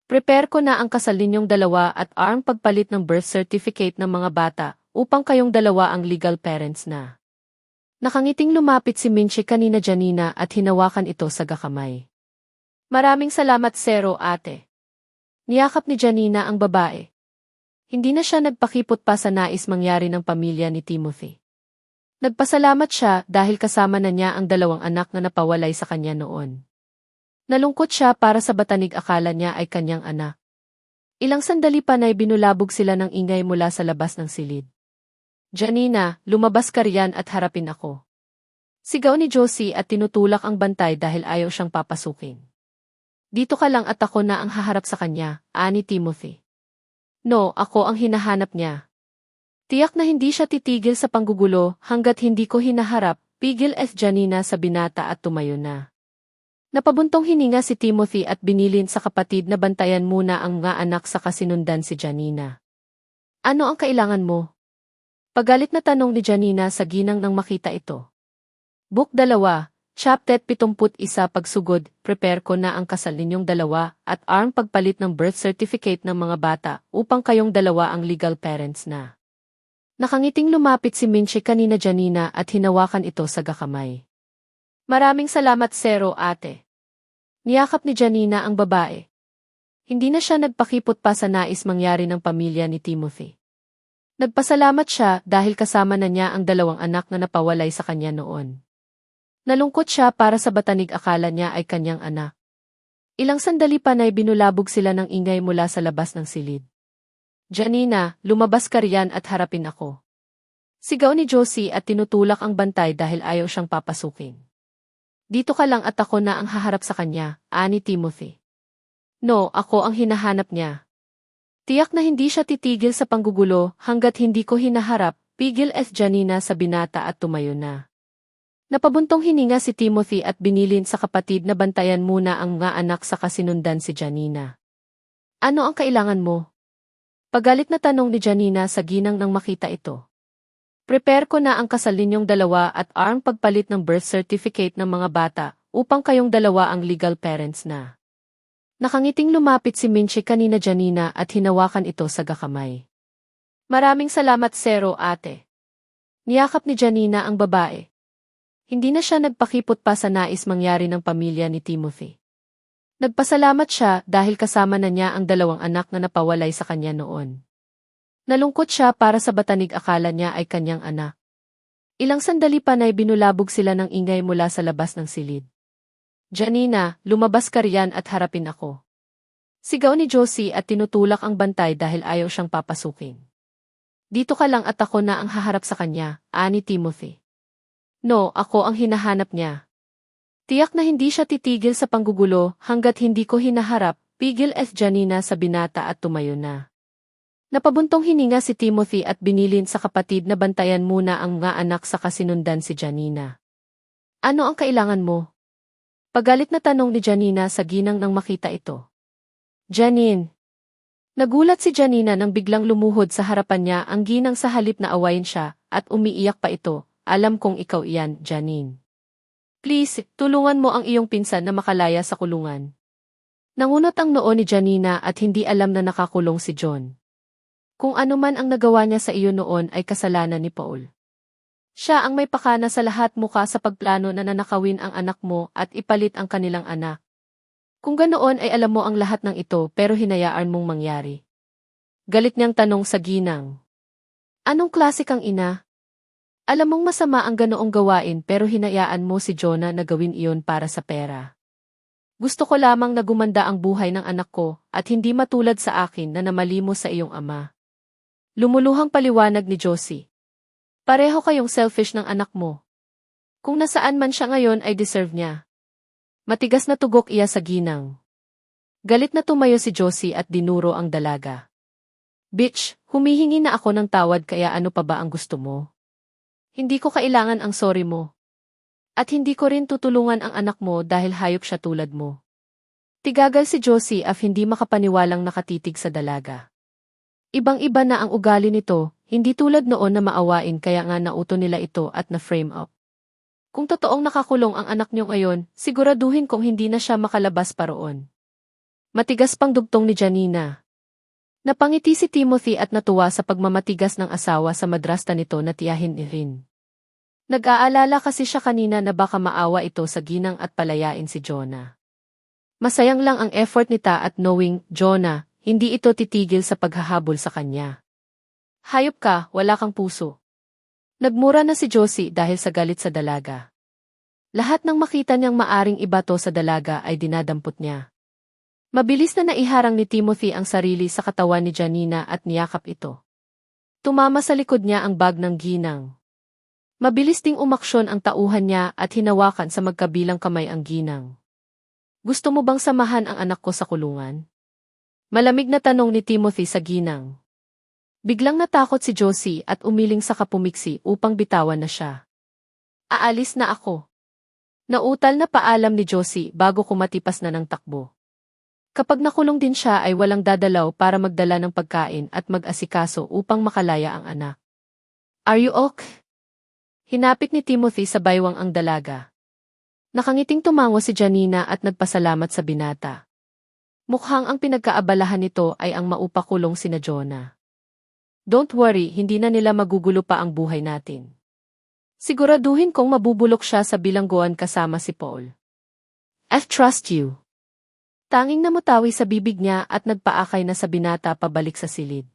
Prepare ko na ang kasal ninyong dalawa at ang pagpalit ng birth certificate ng mga bata upang kayong dalawa ang legal parents na. Nakangiting lumapit si Minchie kanina Janina at hinawakan ito sa gakamay. Maraming salamat Zero ate. Niyakap ni Janina ang babae. Hindi na siya nagpakipot pa sa nais mangyari ng pamilya ni Timothy. Nagpasalamat siya dahil kasama na niya ang dalawang anak na napawalay sa kanya noon. Nalungkot siya para sa batanig akala niya ay kanyang anak. Ilang sandali pa na'y binulabog sila ng ingay mula sa labas ng silid. Janina, lumabas ka riyan at harapin ako. Sigaw ni Josie at tinutulak ang bantay dahil ayaw siyang papasukin. Dito ka lang at ako na ang haharap sa kanya, ani Timothy. No, ako ang hinahanap niya. Tiyak na hindi siya titigil sa panggugulo hanggat hindi ko hinaharap, pigil Janina sa binata at tumayo na. Napabuntong hininga si Timothy at binilin sa kapatid na bantayan muna ang mga anak sa kasinundan si Janina. Ano ang kailangan mo? Pagalit na tanong ni Janina sa ginang nang makita ito. Book 2, Chapter 71 Pagsugod, prepare ko na ang kasal ninyong dalawa at ang pagpalit ng birth certificate ng mga bata upang kayong dalawa ang legal parents na. Nakangiting lumapit si Minchie kanina Janina at hinawakan ito sa gakamay. Maraming salamat Zero ate. Niyakap ni Janina ang babae. Hindi na siya nagpakipot pa sa nais mangyari ng pamilya ni Timothy. Nagpasalamat siya dahil kasama na niya ang dalawang anak na napawalay sa kanya noon. Nalungkot siya para sa batanig akala niya ay kanyang anak. Ilang sandali pa na'y binulabog sila ng ingay mula sa labas ng silid. Janina, lumabas ka riyan at harapin ako. Sigaw ni Josie at tinutulak ang bantay dahil ayaw siyang papasukin. Dito ka lang at ako na ang haharap sa kanya, ani Timothy. No, ako ang hinahanap niya. Tiyak na hindi siya titigil sa panggugulo hanggat hindi ko hinaharap, pigil Janina sa binata at tumayo na. Napabuntong hininga si Timothy at binilin sa kapatid na bantayan muna ang mga anak sa kasinundan si Janina. Ano ang kailangan mo? Pagalit na tanong ni Janina sa ginang nang makita ito. Prepare ko na ang kasal ninyong dalawa at ang pagpalit ng birth certificate ng mga bata upang kayong dalawa ang legal parents na. Nakangiting lumapit si Minchie kanina Janina at hinawakan ito sa gakamay. Maraming salamat Zero ate. Niyakap ni Janina ang babae. Hindi na siya nagpakipot pa sa nais mangyari ng pamilya ni Timothy. Nagpasalamat siya dahil kasama na niya ang dalawang anak na napawalay sa kanya noon. Nalungkot siya para sa batanig akala niya ay kanyang anak. Ilang sandali pa na'y binulabog sila ng ingay mula sa labas ng silid. Janina, lumabas ka riyan at harapin ako. Sigaw ni Josie at tinutulak ang bantay dahil ayaw siyang papasukin. Dito ka lang at ako na ang haharap sa kanya, ani Timothy. No, ako ang hinahanap niya. Tiyak na hindi siya titigil sa panggugulo hanggat hindi ko hinaharap, pigil Janina sa binata at tumayo na. Napabuntong hininga si Timothy at binilin sa kapatid na bantayan muna ang mga anak sa kasinundan si Janina. Ano ang kailangan mo? Pagalit na tanong ni Janina sa ginang nang makita ito. Janine. Nagulat si Janina nang biglang lumuhod sa harapan niya ang ginang sa halip na awayin siya at umiiyak pa ito. Alam kong ikaw iyan, Janine. Please, tulungan mo ang iyong pinsan na makalaya sa kulungan. Nangunot ang noo ni Janina at hindi alam na nakakulong si John. Kung ano man ang nagawa niya sa iyo noon ay kasalanan ni Paul. Siya ang may pakana sa lahat mukha sa pagplano na nanakawin ang anak mo at ipalit ang kanilang anak. Kung ganoon ay alam mo ang lahat ng ito pero hinayaan mong mangyari. Galit niyang tanong sa ginang. Anong klase kang ina? Alam mong masama ang ganoong gawain pero hinayaan mo si Jonah na gawin iyon para sa pera. Gusto ko lamang na gumanda ang buhay ng anak ko at hindi matulad sa akin na namalimo sa iyong ama. Lumuluhang paliwanag ni Josie. Pareho kayong selfish ng anak mo. Kung nasaan man siya ngayon ay deserve niya. Matigas na tugok iya sa ginang. Galit na tumayo si Josie at dinuro ang dalaga. Bitch, humihingi na ako ng tawad kaya ano pa ba ang gusto mo? Hindi ko kailangan ang sorry mo. At hindi ko rin tutulungan ang anak mo dahil hayop siya tulad mo. Tigagal si Josie at hindi makapaniwalang nakatitig sa dalaga. Ibang-iba na ang ugali nito, hindi tulad noon na maawain kaya nga nauto nila ito at na-frame up. Kung totoong nakakulong ang anak niyo ngayon, siguraduhin kong hindi na siya makalabas pa roon. Matigas pang dugtong ni Janina. Napangiti si Timothy at natuwa sa pagmamatigas ng asawa sa madrasta nito na tiyahin ni Rin. Nag-aalala kasi siya kanina na baka maawa ito sa ginang at palayain si Jonah. Masayang lang ang effort nita at knowing, Jonah, hindi ito titigil sa paghahabol sa kanya. Hayop ka, wala kang puso. Nagmura na si Josie dahil sa galit sa dalaga. Lahat ng makita niyang maaring ibato sa dalaga ay dinadampot niya. Mabilis na naiharang ni Timothy ang sarili sa katawan ni Janina at niyakap ito. Tumama sa likod niya ang bag ng ginang. Mabilis ding umaksyon ang tauhan niya at hinawakan sa magkabilang kamay ang ginang. Gusto mo bang samahan ang anak ko sa kulungan? Malamig na tanong ni Timothy sa ginang. Biglang natakot si Josie at umiling sa kapumiksi upang bitawan na siya. Aalis na ako. Nautal na paalam ni Josie bago kumatipas na ng takbo. Kapag nakulong din siya ay walang dadalaw para magdala ng pagkain at mag-asikaso upang makalaya ang anak. Are you okay? Hinapit ni Timothy sa baywang ang dalaga. Nakangiting tumango si Janina at nagpasalamat sa binata. Mukhang ang pinagkaabalahan nito ay ang maupakulong sina Jonah. Don't worry, hindi na nila magugulo pa ang buhay natin. Siguraduhin kong mabubulok siya sa bilangguan kasama si Paul. I trust you. Tanging namutawi sa bibig niya at nagpaakay na sa binata pabalik sa silid.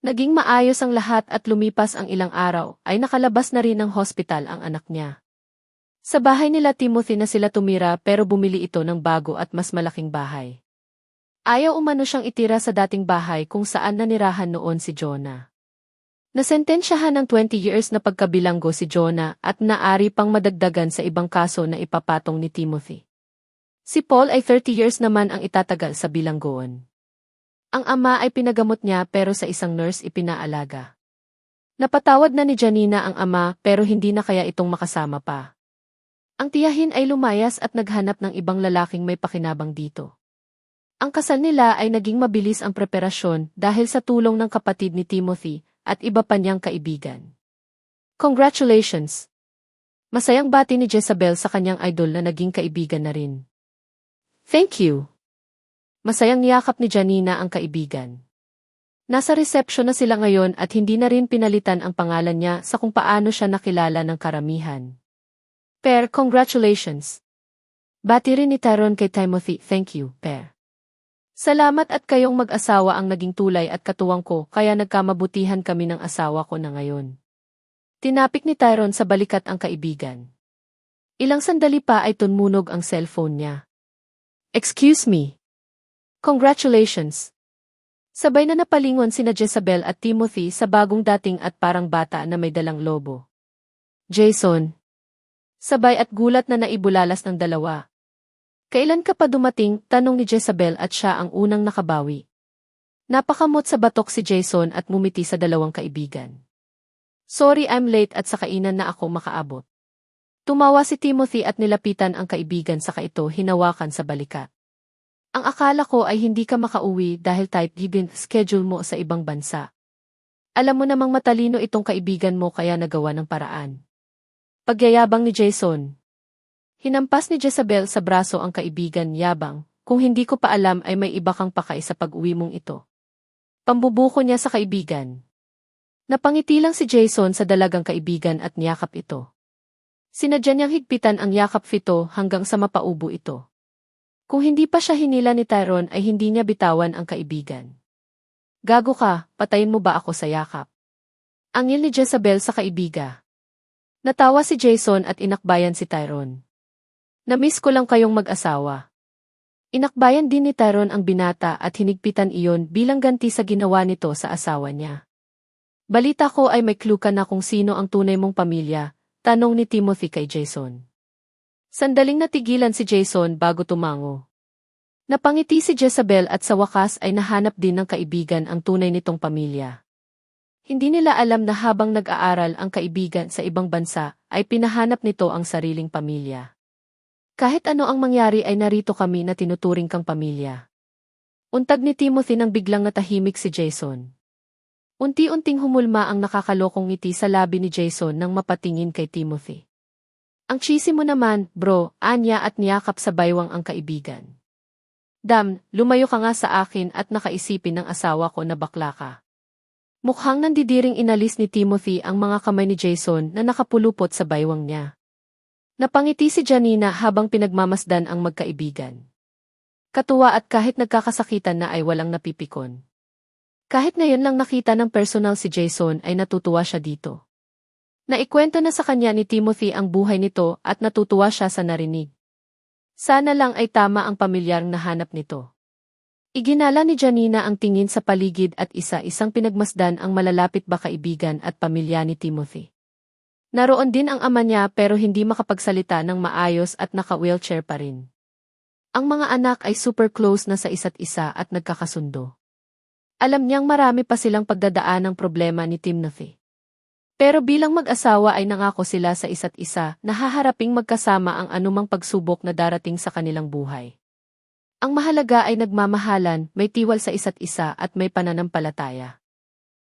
Naging maayos ang lahat at lumipas ang ilang araw ay nakalabas na rin ng hospital ang anak niya. Sa bahay nila Timothy na sila tumira pero bumili ito ng bago at mas malaking bahay. Ayaw umano siyang itira sa dating bahay kung saan nanirahan noon si Jonah. Nasentensyahan ng 20 years na pagkabilanggo si Jonah at naari pang madagdagan sa ibang kaso na ipapatong ni Timothy. Si Paul ay 30 years naman ang itatagal sa bilangguan. Ang ama ay pinagamot niya pero sa isang nurse ipinaalaga. Napatawad na ni Janina ang ama pero hindi na kaya itong makasama pa. Ang tiyahin ay lumayas at naghanap ng ibang lalaking may pakinabang dito. Ang kasal nila ay naging mabilis ang preparasyon dahil sa tulong ng kapatid ni Timothy at iba pa niyang kaibigan. Congratulations! Masayang bati ni Jezabel sa kanyang idol na naging kaibigan na rin. Thank you! Masayang niyakap ni Janina ang kaibigan. Nasa reception na sila ngayon at hindi na rin pinalitan ang pangalan niya sa kung paano siya nakilala ng karamihan. Per, congratulations! Bati rin ni Tyrone kay Timothy, thank you, Per. Salamat at kayong mag-asawa ang naging tulay at katuwang ko kaya nagkamabutihan kami ng asawa ko na ngayon. Tinapik ni Tyrone sa balikat ang kaibigan. Ilang sandali pa ay tumunog ang cellphone niya. Excuse me. Congratulations. Sabay na napalingon sina Jezabel at Timothy sa bagong dating at parang bata na may dalang lobo. Jason. Sabay at gulat na naibulalas ng dalawa. Kailan ka pa dumating? Tanong ni Jezabel at siya ang unang nakabawi. Napakamot sa batok si Jason at mumiti sa dalawang kaibigan. Sorry I'm late at sa kainan na ako makaabot. Tumawa si Timothy at nilapitan ang kaibigan saka ito hinawakan sa balikat. Ang akala ko ay hindi ka makauwi dahil type given schedule mo sa ibang bansa. Alam mo namang matalino itong kaibigan mo kaya nagawa ng paraan. Pagyayabang ni Jason. Hinampas ni Jezabel sa braso ang kaibigan yabang, kung hindi ko pa alam ay may iba kang pakay sa pag-uwi mong ito. Pambubuko niya sa kaibigan. Napangiti lang si Jason sa dalagang kaibigan at niyakap ito. Sinadya niyang higpitan ang yakap fito hanggang sa mapaubo ito. Kung hindi pa siya hinila ni Tyrone ay hindi niya bitawan ang kaibigan. Gago ka, patayin mo ba ako sa yakap? Angil ni Jezabel sa kaibiga. Natawa si Jason at inakbayan si Tyrone. Namiss ko lang kayong mag-asawa. Inakbayan din ni Tyrone ang binata at hinigpitan iyon bilang ganti sa ginawa nito sa asawa niya. Balita ko ay may clue ka na kung sino ang tunay mong pamilya, tanong ni Timothy kay Jason. Sandaling natigilan si Jason bago tumango. Napangiti si Jezabel at sa wakas ay nahanap din ng kaibigan ang tunay nitong pamilya. Hindi nila alam na habang nag-aaral ang kaibigan sa ibang bansa ay pinahanap nito ang sariling pamilya. Kahit ano ang mangyari ay narito kami na tinuturing kang pamilya. Untag ni Timothy nang biglang natahimik si Jason. Unti-unting humulma ang nakakalokong ngiti sa labi ni Jason nang mapatingin kay Timothy. Ang cheesy mo naman, bro, anya at niyakap sa baywang ang kaibigan. Dam, lumayo ka nga sa akin at nakaisipin ng asawa ko na bakla ka. Mukhang nandidiring inalis ni Timothy ang mga kamay ni Jason na nakapulupot sa baywang niya. Napangiti si Janina habang pinagmamasdan ang magkaibigan. Katuwa at kahit nagkakasakitan na ay walang napipikon. Kahit ngayon lang nakita ng personal si Jason ay natutuwa siya dito. Naikwento na sa kanya ni Timothy ang buhay nito at natutuwa siya sa narinig. Sana lang ay tama ang pamilyar na hanap nito. Iginala ni Janina ang tingin sa paligid at isa-isang pinagmasdan ang malalapit ba kaibigan at pamilya ni Timothy. Naroon din ang ama niya pero hindi makapagsalita ng maayos at naka-wheelchair pa rin. Ang mga anak ay super close na sa isa't isa at nagkakasundo. Alam niyang marami pa silang pagdadaan ng problema ni Timothy. Pero bilang mag-asawa ay nangako sila sa isa't isa na haharaping magkasama ang anumang pagsubok na darating sa kanilang buhay. Ang mahalaga ay nagmamahalan, may tiwal sa isa't isa at may pananampalataya.